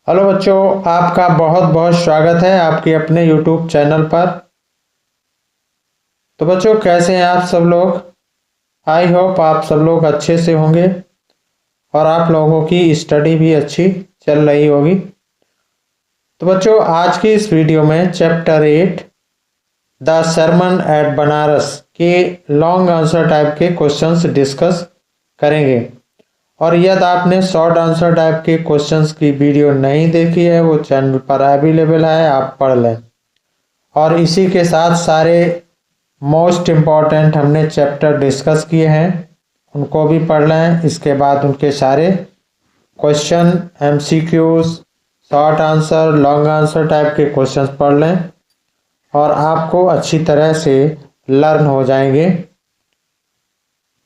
Hello बच्चों, आपका बहुत बहुत स्वागत है आपके अपने YouTube चैनल पर। तो बच्चों, कैसे हैं आप सब लोग। आई होप आप सब लोग अच्छे से होंगे और आप लोगों की स्टडी भी अच्छी चल रही होगी। तो बच्चों, आज की इस वीडियो में chapter 8 the sermon at Banaras के लॉन्ग आंसर टाइप के क्वेश्चंस डिस्कस करेंगे। और यदि आपने शॉर्ट आंसर टाइप के क्वेश्चंस की वीडियो नहीं देखी है, वो चैनल पर अवेलेबल है, आप पढ़ लें। और इसी के साथ सारे मोस्ट इम्पॉर्टेंट हमने चैप्टर डिस्कस किए हैं, उनको भी पढ़ लें। इसके बाद उनके सारे question, MCQs, short answer, long answer type के क्वेश्चंस पढ़ लें और आपको अच्छी तरह से लर्न हो जाएंगे।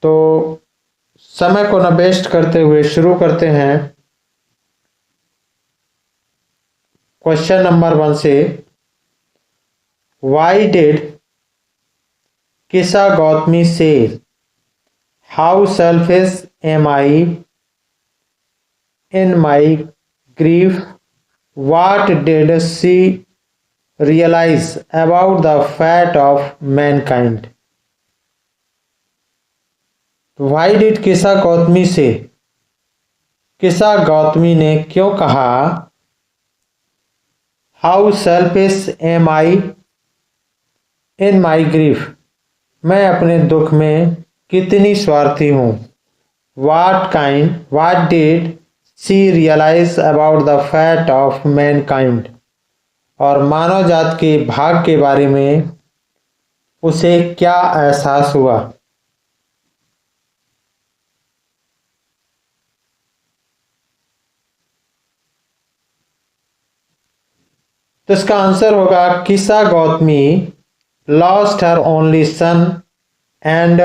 तो समय को न वेस्ट करते हुए शुरू करते हैं क्वेश्चन नंबर 1 से। वाई डिड किसा गौतमी से how selfish am I in my grief, what did she realize about the fate of mankind? Why did किसा गौतमी से, किसा गौतमी ने क्यों कहा How selfish am I in my grief? मैं अपने दुख में कितनी स्वार्थी हूँ। What did she realize about the fate of mankind? और मानव जात के भाग के बारे में उसे क्या एहसास हुआ। तो इसका आंसर होगा Kisa Gautami lost her only son and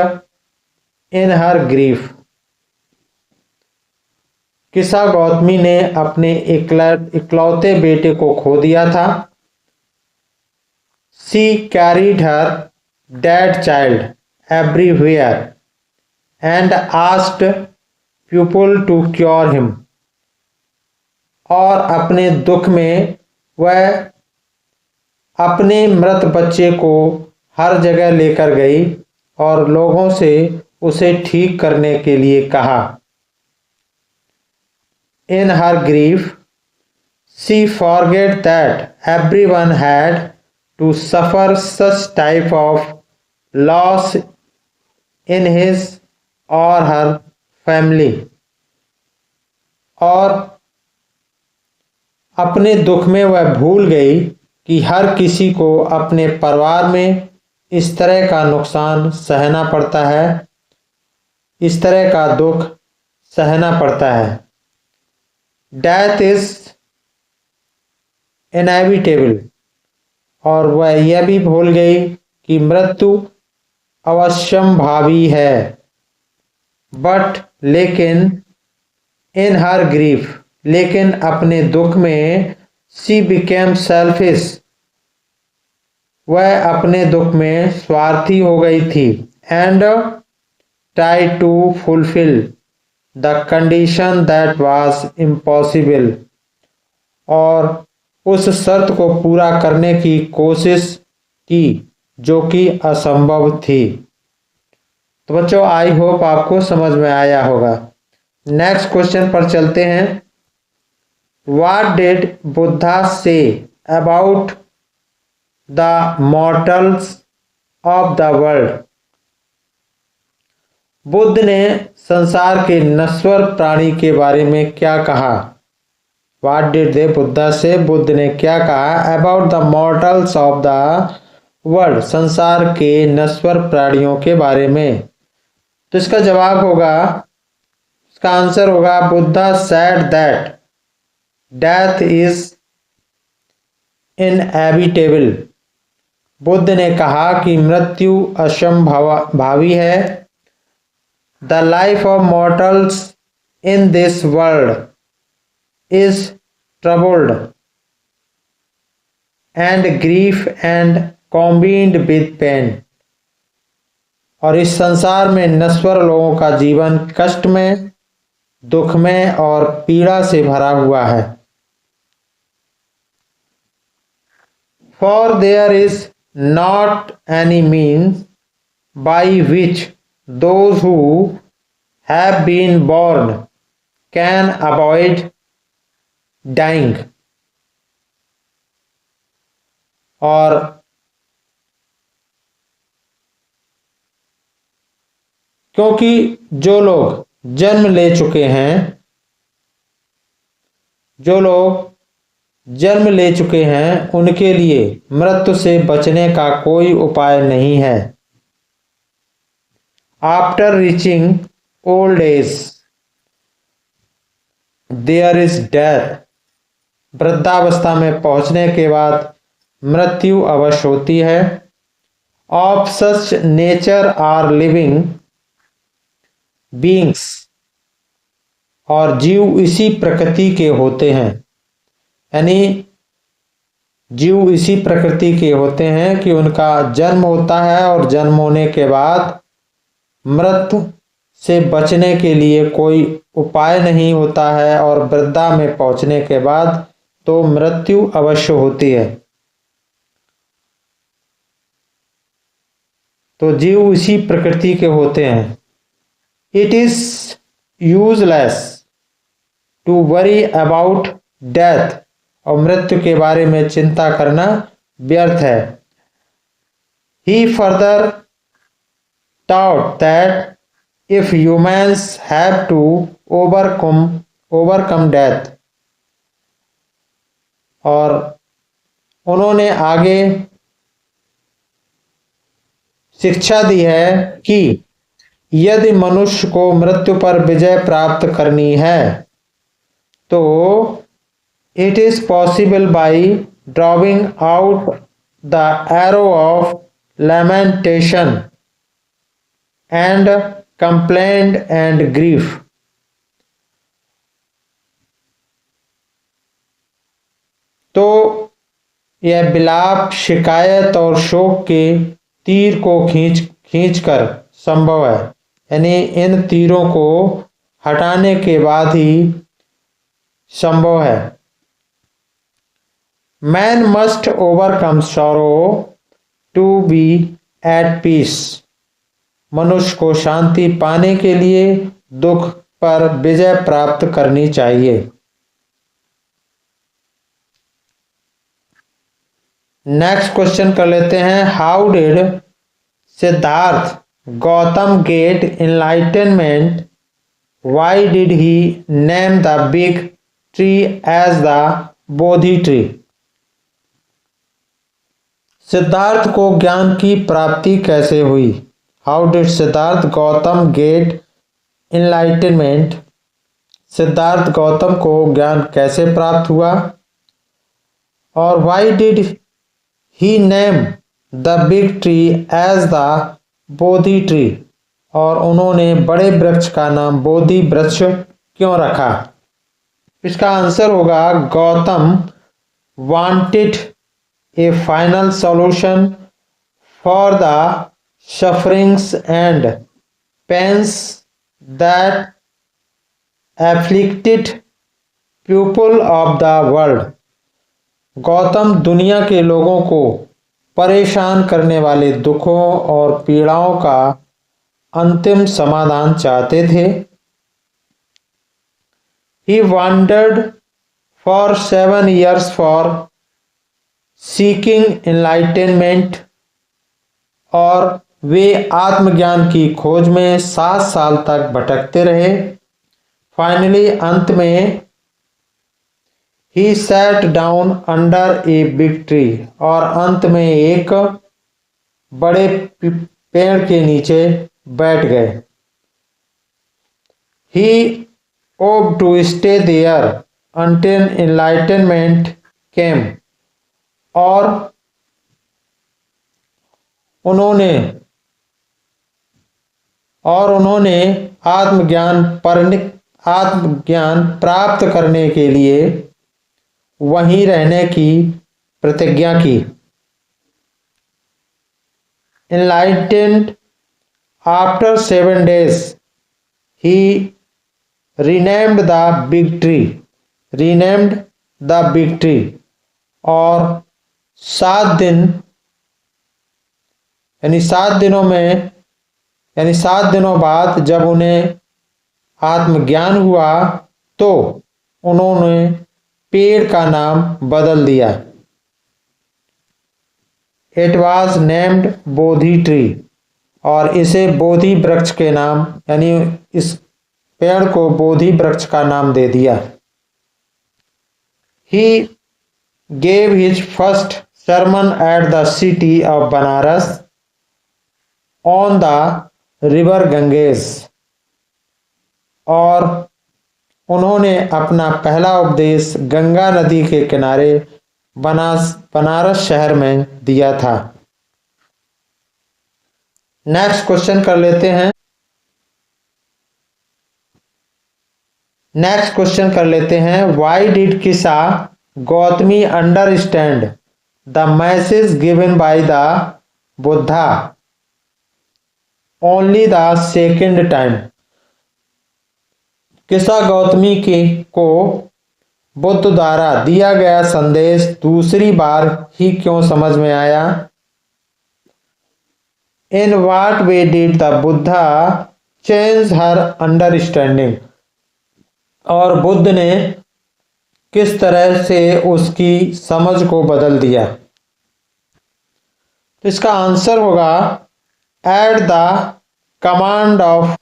in her grief. किसा गौतमी ने अपने इकलौते बेटे को खो दिया था। She carried her dead child everywhere and asked people to cure him. और अपने दुख में वह अपने मृत बच्चे को हर जगह लेकर गई और लोगों से उसे ठीक करने के लिए कहा। In her grief, she forget that everyone had to suffer such type of loss in his or her family. और अपने दुख में वह भूल गई कि हर किसी को अपने परिवार में इस तरह का नुकसान सहना पड़ता है, इस तरह का दुख सहना पड़ता है। Death is inevitable. और वह यह भी भूल गई कि मृत्यु अवश्यंभावी है। बट लेकिन इन हर ग्रीफ, लेकिन अपने दुख में शी बिकेम सेल्फिश, वह अपने दुख में स्वार्थी हो गई थी। And try to fulfil the condition that was impossible, और उस शर्त को पूरा करने की कोशिश की जो कि असंभव थी। तो बच्चों, आई होप आपको समझ में आया होगा। नेक्स्ट क्वेश्चन पर चलते हैं। What did Buddha say about the mortals of the world? Buddha ने संसार के नश्वर प्राणी के बारे में क्या कहा। व्हाट डिड दे बुद्धा से, बुद्ध ने क्या कहा about the mortals of the world, संसार के नश्वर प्राणियों के बारे में। तो इसका जवाब होगा, इसका आंसर होगा Buddha said that death is inevitable. Buddha ने कहा कि मृत्यु असंभावी है। The life of mortals in this world is troubled and grief and combined with pain। और इस संसार में नश्वर लोगों का जीवन कष्ट में, दुख में और पीड़ा से भरा हुआ है। For there is not any means by which those who have been born can avoid dying. और क्योंकि जो लोग जन्म ले चुके हैं, उनके लिए मृत्यु से बचने का कोई उपाय नहीं है। After reaching old age there is death. वृद्धावस्था में पहुंचने के बाद मृत्यु अवश्य होती है। Of such nature are living beings. और जीव इसी प्रकृति के होते हैं, यानी जीव इसी प्रकृति के होते हैं कि उनका जन्म होता है और जन्म होने के बाद मृत्यु से बचने के लिए कोई उपाय नहीं होता है, और वृद्धा में पहुंचने के बाद तो मृत्यु अवश्य होती है। तो जीव इसी प्रकृति के होते हैं। It is useless to worry about death. और मृत्यु के बारे में चिंता करना व्यर्थ है। He further taught that if humans have to overcome death, और उन्होंने आगे शिक्षा दी है कि यदि मनुष्य को मृत्यु पर विजय प्राप्त करनी है तो it is possible by drawing out the arrow of lamentation and complaint and grief. तो यह विलाप, शिकायत और शोक के तीर को खींच कर संभव है, यानी इन तीरों को हटाने के बाद ही संभव है। Man must overcome sorrow to be at peace. मनुष्य को शांति पाने के लिए दुख पर विजय प्राप्त करनी चाहिए। नेक्स्ट क्वेश्चन कर लेते हैं। How did Siddhartha Gautam get enlightenment? Why did he name the big tree as the Bodhi tree? Siddhartha को ज्ञान की प्राप्ति कैसे हुई? How did Siddhartha Gautam get enlightenment? Siddhartha Gautam को ज्ञान कैसे प्राप्त हुआ? और why did he name the big tree as the Bodhi tree? और उन्होंने बड़े वृक्ष का नाम बोधि वृक्ष क्यों रखा? इसका आंसर होगा Gautam wanted A final solution for the sufferings and pains that afflicted people of the world। Gautam दुनिया के लोगों को परेशान करने वाले दुखों और पीड़ाओं का अंतिम समाधान चाहते थे। He wandered for 7 years for seeking enlightenment। और वे आत्मज्ञान की खोज में 7 साल तक भटकते रहे। फाइनली अंत में he sat down under a big tree. और अंत में एक बड़े पेड़ के नीचे बैठ गए। He hope to stay there until enlightenment came. और उन्होंने आत्मज्ञान प्राप्त करने के लिए वहीं रहने की प्रतिज्ञा की। Enlightened after 7 days, he renamed the big tree। और 7 दिन यानी 7 दिनों बाद जब उन्हें आत्मज्ञान हुआ तो उन्होंने पेड़ का नाम बदल दिया। It was named Bodhi tree, और इसे बोधि वृक्ष के नाम यानी इस पेड़ को बोधि वृक्ष का नाम दे दिया। He gave his first sermon at the city of Banaras on the river Ganges, और उन्होंने अपना पहला उपदेश गंगा नदी के किनारे बनारस शहर में दिया था। नेक्स्ट क्वेश्चन कर लेते हैं। Why did Kisa Gautami understand the message given by the Buddha only the second time? किसा गौतमी को बुद्ध द्वारा दिया गया संदेश दूसरी बार ही क्यों समझ में आया? In what way did the Buddha change her understanding? और बुद्ध ने किस तरह से उसकी समझ को बदल दिया? तो इसका आंसर होगा at the command of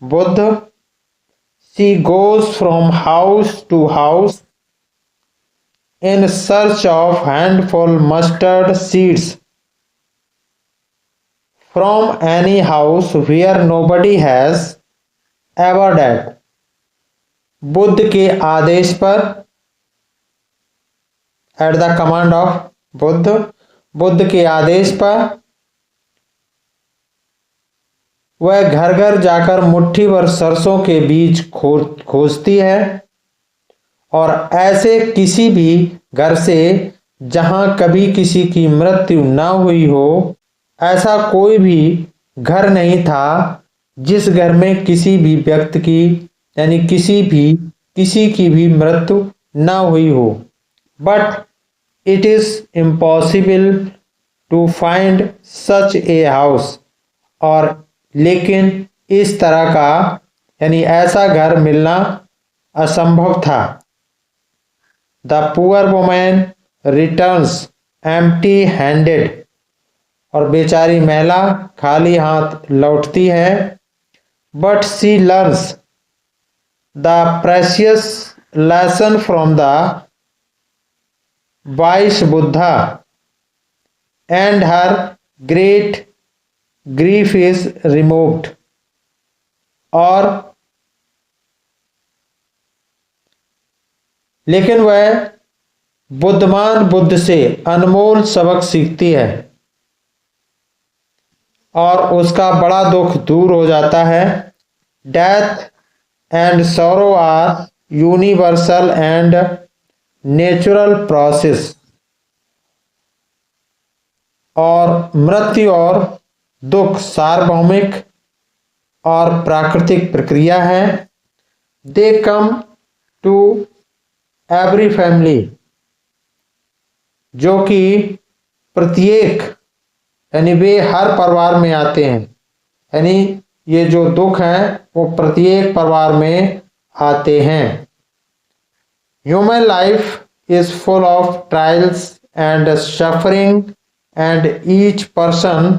Buddha she goes from house to house in search of handful mustard seeds from any house where nobody has ever died. Buddha के आदेश पर, eight the command of Buddha के आदेश पर वह घर घर जाकर मुट्ठी भर सरसों के बीज खोजती है, और ऐसे किसी भी घर से जहां कभी किसी की मृत्यु न हुई हो, ऐसा कोई भी घर नहीं था जिस घर में किसी भी व्यक्ति की यानी किसी की भी मृत्यु न हुई हो। But it is impossible to find such a house, और लेकिन इस तरह का यानी ऐसा घर मिलना असंभव था। The poor woman returns empty handed, और बेचारी महिला खाली हाथ लौटती है। But she learns the precious lesson from the vice Buddha and her great grief is removed, और लेकिन वह बुद्धिमान बुद्ध से अनमोल सबक सीखती है और उसका बड़ा दुख दूर हो जाता है। Death and sorrow are universal and natural process, और मृत्यु और दुख सार्वभौमिक और प्राकृतिक प्रक्रिया है। They come to every family, जो कि प्रत्येक यानी वे हर परिवार में आते हैं, यानी ये जो दुख हैं वो प्रत्येक परिवार में आते हैं। Human life is full of trials and suffering and each person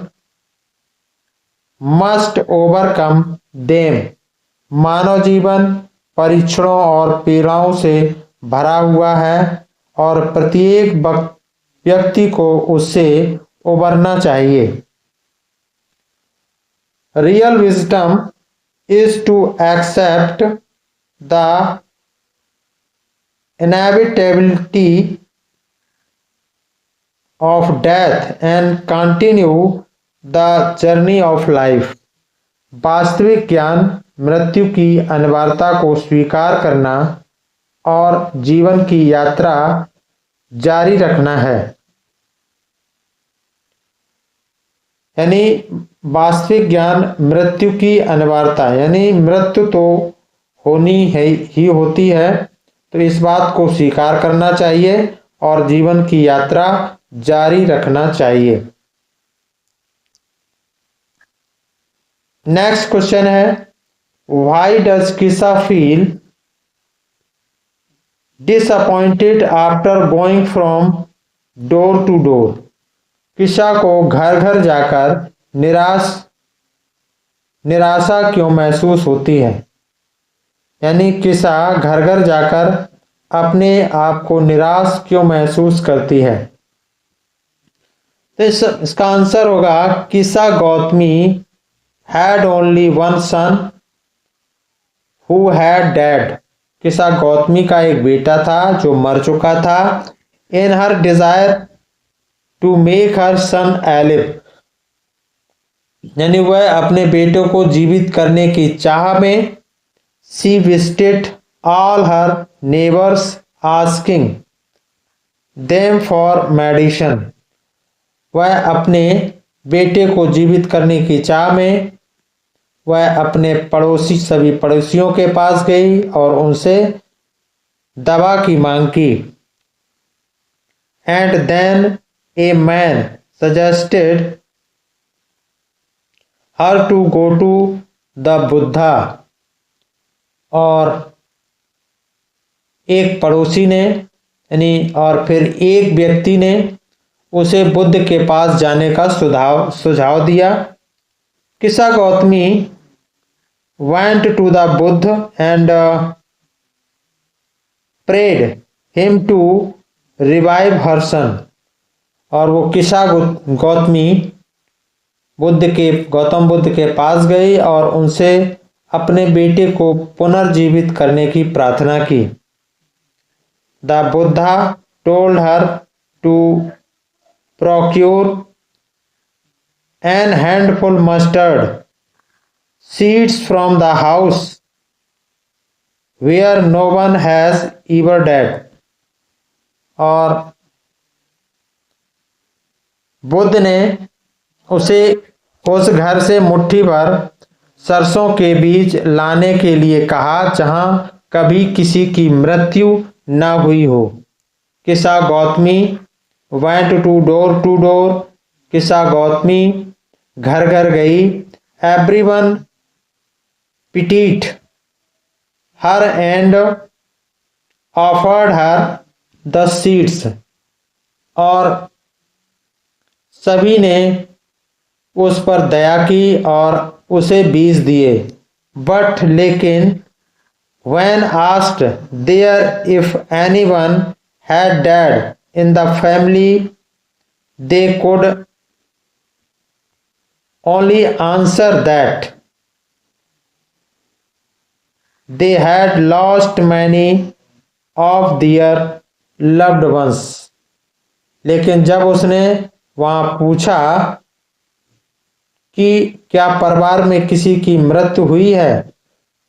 must overcome them. मानव जीवन परीक्षणों और पीड़ाओं से भरा हुआ है और प्रत्येक व्यक्ति को उससे उबरना चाहिए। Real wisdom is to accept the inevitability of death and continue the journey of life. वास्तविक ज्ञान मृत्यु की अनिवार्यता को स्वीकार करना और जीवन की यात्रा जारी रखना है। यानी वास्तविक ज्ञान मृत्यु की अनिवार्यता, यानी मृत्यु तो होनी है ही होती है, तो इस बात को स्वीकार करना चाहिए और जीवन की यात्रा जारी रखना चाहिए। नेक्स्ट क्वेश्चन है, why does Kisa feel disappointed after going from door to door? Kisa को घर घर जाकर निराशा क्यों महसूस होती है? यानी किसा घर घर जाकर अपने आप को निराश क्यों महसूस करती है? तो इसका आंसर होगा, Kisa Gotami had only one son who had dead. Kisa Gotami का एक बेटा था जो मर चुका था। In her desire to make her son alive, यानी वह अपने बेटे को जीवित करने की चाह में she visited all her neighbours asking them for medicine. वह अपने बेटे को जीवित करने की चाह में वह अपने सभी पड़ोसियों के पास गई और उनसे दवा की मांग की। And then a man suggested her to go to the Buddha, और एक पड़ोसी ने और फिर एक व्यक्ति ने उसे बुद्ध के पास जाने का सुझाव दिया। किसा Gautami went to the Buddha and prayed him to revive her son। और वो किसा गौतमी गौतम बुद्ध के पास गई और उनसे अपने बेटे को पुनर्जीवित करने की प्रार्थना की। The Buddha told her to procure an handful mustard seeds from the house where no one has ever died। और बुद्ध ने उसे उस घर से मुट्ठी भर सरसों के बीज लाने के लिए कहा जहां कभी किसी की मृत्यु न हुई हो। किसा गौतमी went to door, किसा गौतमी घर घर गई। everyone pitied her and offered her the seeds। और सभी ने उस पर दया की और उसे बीज दिए। बट लेकिन when asked there if anyone had died in the family, they could only answer that they had lost many of their loved ones। लेकिन जब उसने वहां पूछा कि क्या परिवार में किसी की मृत्यु हुई है,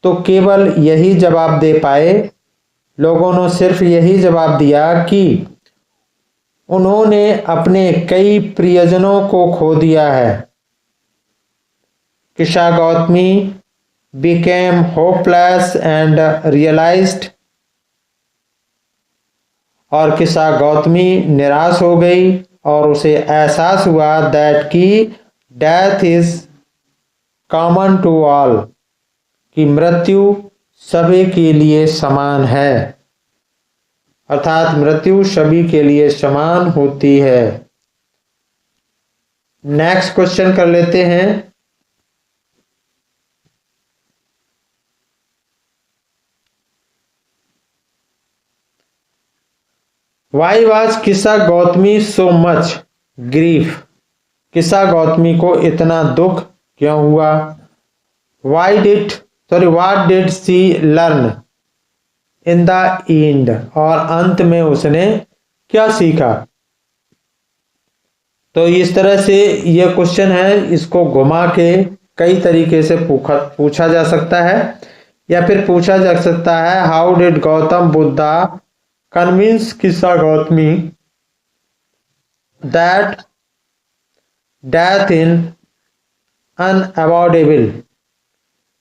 तो केवल यही जवाब दे पाए। लोगों ने सिर्फ यही जवाब दिया कि उन्होंने अपने कई प्रियजनों को खो दिया है। किसा Gautami became hopeless and realized, और किसा गौतमी निराश हो गई और उसे एहसास हुआ that कि death is common to all, कि मृत्यु सभी के लिए समान है, अर्थात मृत्यु सभी के लिए समान होती है। नेक्स्ट क्वेश्चन कर लेते हैं। वाई वाज किसा गौतमी सो मच ग्रीफ? किसा गौतमी को इतना दुख क्यों हुआ? What did she learn in the end? और अंत में उसने क्या सीखा? तो इस तरह से यह क्वेश्चन है, इसको घुमा के कई तरीके से पूछा जा सकता है, या फिर पूछा जा सकता है how did Gautam Buddha convince Kisa Gautami that death in unavoidable?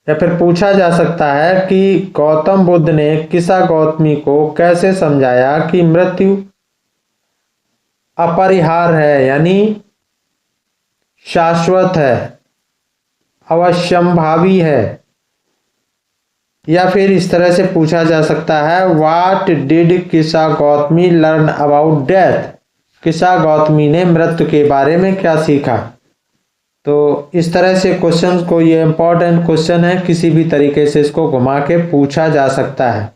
या फिर पूछा जा सकता है कि गौतम बुद्ध ने किसा गौतमी को कैसे समझाया कि मृत्यु अपरिहार्य है यानी शाश्वत है, अवश्यंभावी है। या फिर इस तरह से पूछा जा सकता है, व्हाट डिड किस्सा गौतमी लर्न अबाउट डेथ? किस्सा गौतमी ने मृत्यु के बारे में क्या सीखा? तो इस तरह से क्वेश्चन को, ये इंपॉर्टेंट क्वेश्चन है, किसी भी तरीके से इसको घुमा के पूछा जा सकता है।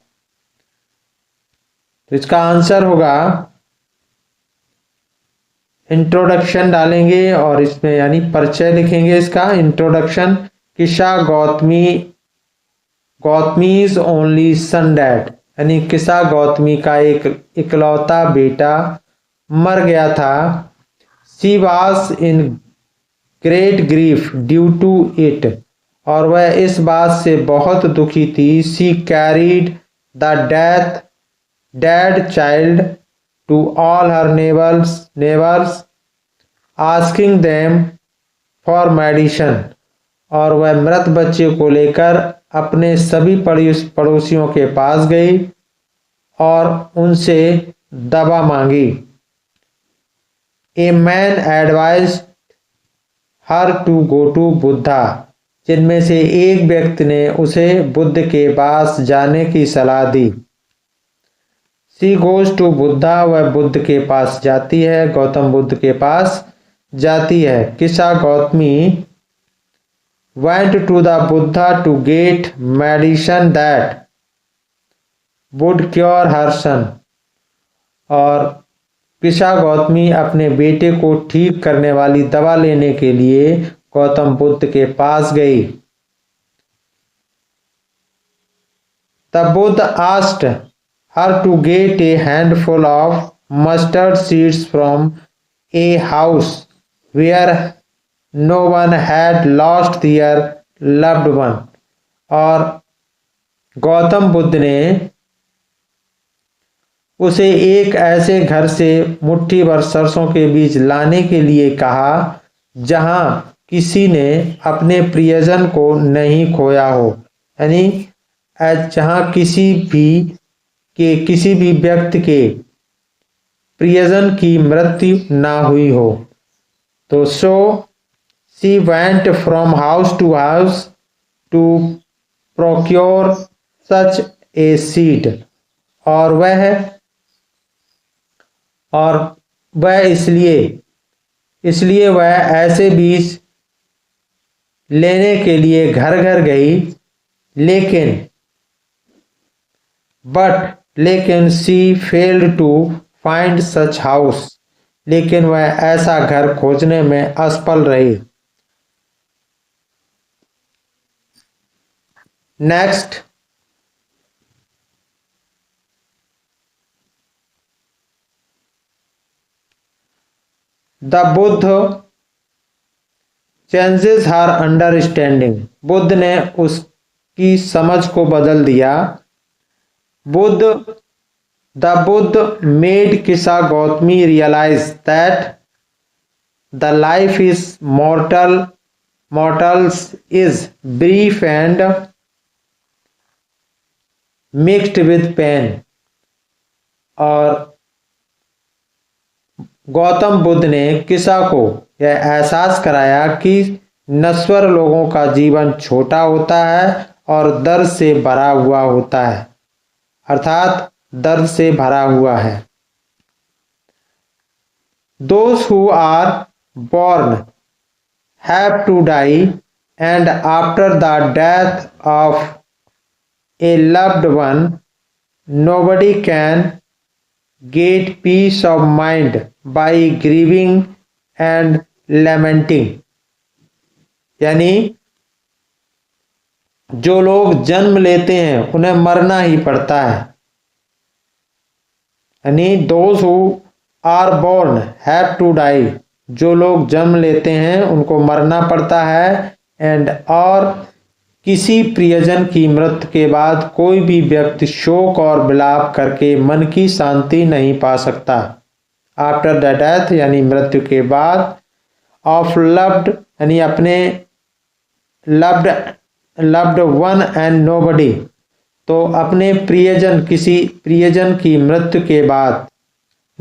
तो इसका आंसर होगा, इंट्रोडक्शन डालेंगे और इसमें यानी परिचय लिखेंगे इसका। इंट्रोडक्शन, किस्सा गौतमीज ओनली सन डैड, यानी किस्सा गौतमी का एक इकलौता बेटा मर गया था। She was in great grief due to it, और वह इस बात से बहुत दुखी थी। She carried the dead child to all her neighbours asking them for medicine, और वह मृत बच्चे को लेकर अपने सभी पड़ोसियों के पास गई और उनसे दवा मांगी। A man advised her to go to Buddha, जिनमें से एक व्यक्ति ने उसे बुद्ध के पास जाने की सलाह दी। शी गोज टू बुद्धा, वह बुद्ध के पास जाती है, गौतम बुद्ध के पास जाती है। किस्सा Gautami went to the Buddha to get medicine that would cure her son, और किस्सा गौतमी अपने बेटे को ठीक करने वाली दवा लेने के लिए गौतम बुद्ध के पास गई। The Buddha asked her to get a handful of mustard seeds from a house where no one had lost their loved one, और गौतम बुद्ध ने उसे एक ऐसे घर से मुट्ठी भर सरसों के बीज लाने के लिए कहा जहां किसी ने अपने प्रियजन को नहीं खोया हो, यानी जहां किसी भी व्यक्ति के प्रियजन की मृत्यु ना हुई हो। तो she went from house to house to procure such a seed, और वह इसलिए वह ऐसे बीज लेने के लिए घर घर गई, लेकिन she failed to find such house, लेकिन वह ऐसा घर खोजने में असफल रही। Next, the Buddha changes her understanding, Buddha ने उसकी समझ को बदल दिया। The Buddha made Kisa Gotami realise that the life is mortals is brief and mixed with pain, और गौतम बुद्ध ने किस्सा को यह एहसास कराया कि नश्वर लोगों का जीवन छोटा होता है और दर्द से भरा हुआ होता है, अर्थात दर्द से भरा हुआ है। Those who are born have to die, and after the death of a loved one, nobody can get peace of mind by grieving and lamenting, यानी जो लोग जन्म लेते हैं उन्हें मरना ही पड़ता है, यानी those who are born have to die, जो लोग जन्म लेते हैं उनको मरना पड़ता है। एंड और किसी प्रियजन की मृत्यु के बाद कोई भी व्यक्ति शोक और विलाप करके मन की शांति नहीं पा सकता। आफ्टर द डेथ यानी मृत्यु के बाद, ऑफ लव्ड यानी अपने लव्ड वन एंड नोबडी, तो अपने प्रियजन किसी प्रियजन की मृत्यु के बाद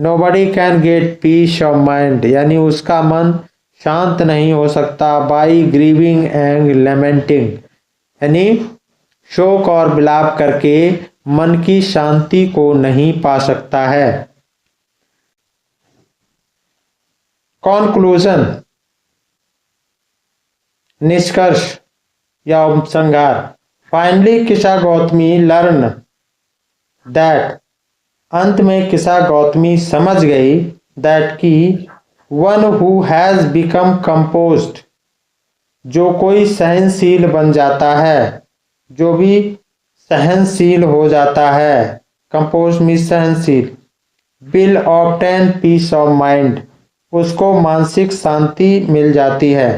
nobody can get piece of mind, यानी उसका मन शांत नहीं हो सकता। बाई ग्रीविंग एंड लेमेंटिंग, यानी शोक और विलाप करके मन की शांति को नहीं पा सकता है। कॉन्क्लूजन, निष्कर्ष या उपसंहार। फाइनली किसा गौतमी लर्न दैट, अंत में किसा गौतमी समझ गई दैट की one who has become composed, जो कोई सहनशील बन जाता है, जो भी सहनशील हो जाता है, कंपोज में सहनशील, will obtain peace of mind, उसको मानसिक शांति मिल जाती है।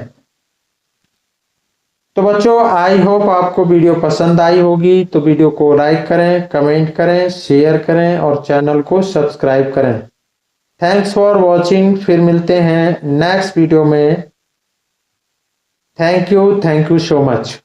तो बच्चों आई होप आपको वीडियो पसंद आई होगी, तो वीडियो को लाइक करें, कमेंट करें, शेयर करें और चैनल को सब्सक्राइब करें। थैंक्स फॉर वॉचिंग, फिर मिलते हैं नेक्स्ट वीडियो में। Thank you so much.